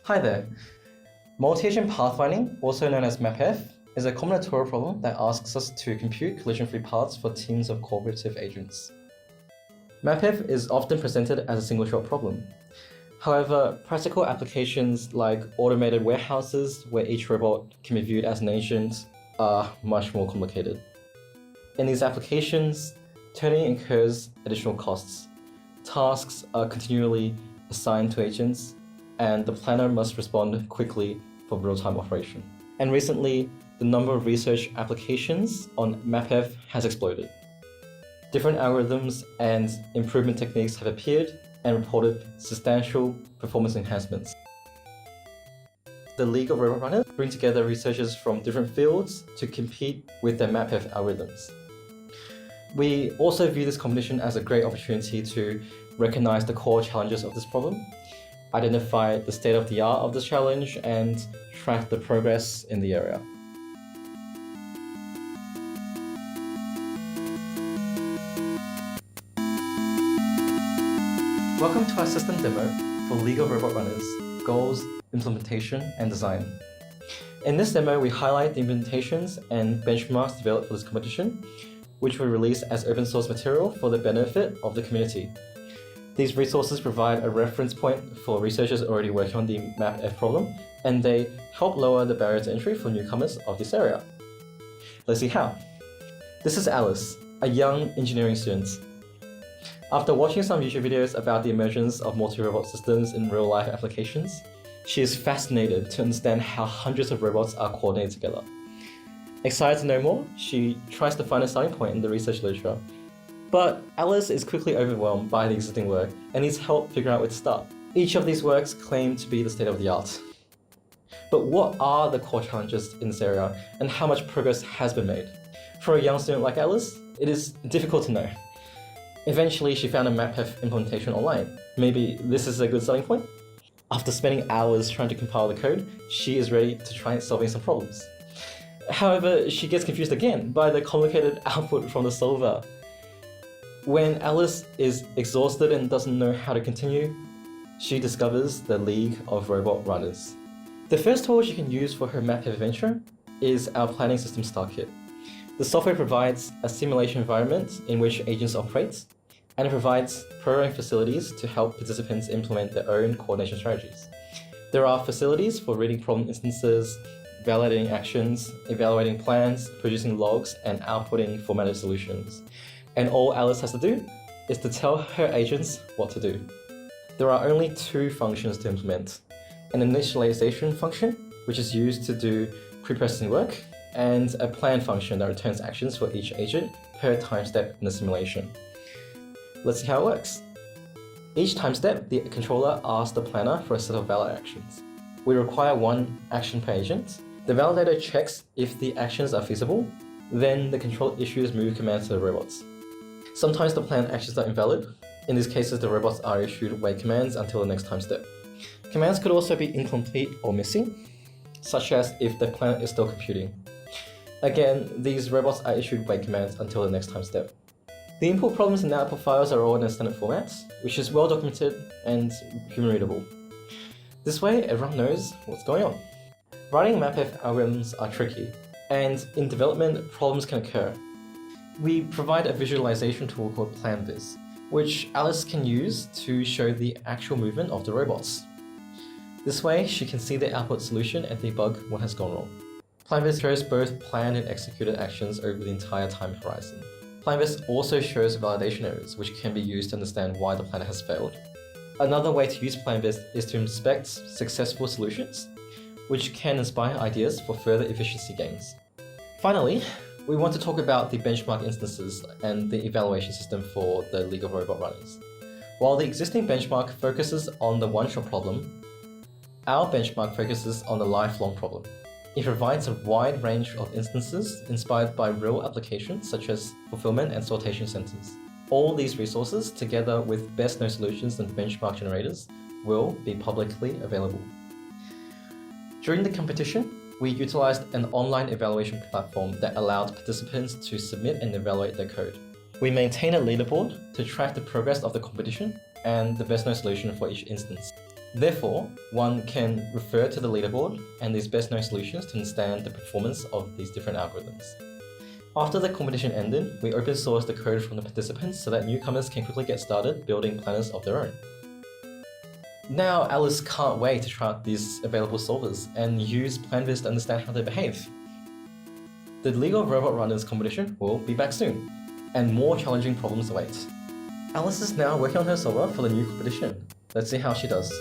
Hi there. Multi-agent pathfinding, also known as MapF, is a combinatorial problem that asks us to compute collision-free paths for teams of cooperative agents. MapF is often presented as a single-shot problem. However, practical applications like automated warehouses, where each robot can be viewed as an agent, are much more complicated. In these applications, turning incurs additional costs. Tasks are continually assigned to agents, and the planner must respond quickly for real-time operation. And recently, the number of research applications on MapF has exploded. Different algorithms and improvement techniques have appeared and reported substantial performance enhancements. The League of Robot Runners bring together researchers from different fields to compete with their MapF algorithms. We also view this competition as a great opportunity to recognize the core challenges of this problem, identify the state-of-the-art of this challenge, and track the progress in the area. Welcome to our system demo for League of Robot Runners, Goals, Implementation, and Design. In this demo, we highlight the implementations and benchmarks developed for this competition, which we release as open source material for the benefit of the community. These resources provide a reference point for researchers already working on the MapF problem, and they help lower the barrier to entry for newcomers of this area. Let's see how. This is Alice, a young engineering student. After watching some YouTube videos about the emergence of multi-robot systems in real-life applications, she is fascinated to understand how hundreds of robots are coordinated together. Excited to know more, she tries to find a starting point in the research literature. But Alice is quickly overwhelmed by the existing work and needs help figuring out where to start. Each of these works claim to be the state of the art. But what are the core challenges in this area, and how much progress has been made? For a young student like Alice, it is difficult to know. Eventually, she found a MapF implementation online. Maybe this is a good starting point? After spending hours trying to compile the code, she is ready to try solving some problems. However, she gets confused again by the complicated output from the solver. When Alice is exhausted and doesn't know how to continue, she discovers the League of Robot Runners. The first tool she can use for her MapF adventure is our Planning System Star Kit. The software provides a simulation environment in which agents operate, and it provides programming facilities to help participants implement their own coordination strategies. There are facilities for reading problem instances, validating actions, evaluating plans, producing logs, and outputting formatted solutions. And all Alice has to do is to tell her agents what to do. There are only two functions to implement: an initialization function, which is used to do pre-processing work, and a plan function that returns actions for each agent per time step in the simulation. Let's see how it works. Each time step, the controller asks the planner for a set of valid actions. We require one action per agent. The validator checks if the actions are feasible, then the controller issues move commands to the robots. Sometimes the planned actions are invalid. In these cases, the robots are issued wait commands until the next time step. Commands could also be incomplete or missing, such as if the planner is still computing. Again, these robots are issued wait commands until the next time step. The input problems and output files are all in a standard format, which is well documented and human readable. This way, everyone knows what's going on. Writing MapF algorithms are tricky, and in development, problems can occur. We provide a visualization tool called PlanVis, which Alice can use to show the actual movement of the robots. This way, she can see the output solution and debug what has gone wrong. PlanVis shows both planned and executed actions over the entire time horizon. PlanVis also shows validation errors, which can be used to understand why the planner has failed. Another way to use PlanVis is to inspect successful solutions, which can inspire ideas for further efficiency gains. Finally, we want to talk about the benchmark instances and the evaluation system for the League of Robot Runners. While the existing benchmark focuses on the one-shot problem, our benchmark focuses on the lifelong problem. It provides a wide range of instances inspired by real applications such as fulfillment and sortation centers. All these resources, together with best-known solutions and benchmark generators, will be publicly available. During the competition, we utilized an online evaluation platform that allowed participants to submit and evaluate their code. We maintain a leaderboard to track the progress of the competition and the best-known solution for each instance. Therefore, one can refer to the leaderboard and these best known solutions to understand the performance of these different algorithms. After the competition ended, we open sourced the code from the participants so that newcomers can quickly get started building planners of their own. Now Alice can't wait to try out these available solvers and use PlanViz to understand how they behave. The League of Robot Runners competition will be back soon, and more challenging problems await. Alice is now working on her solver for the new competition. Let's see how she does.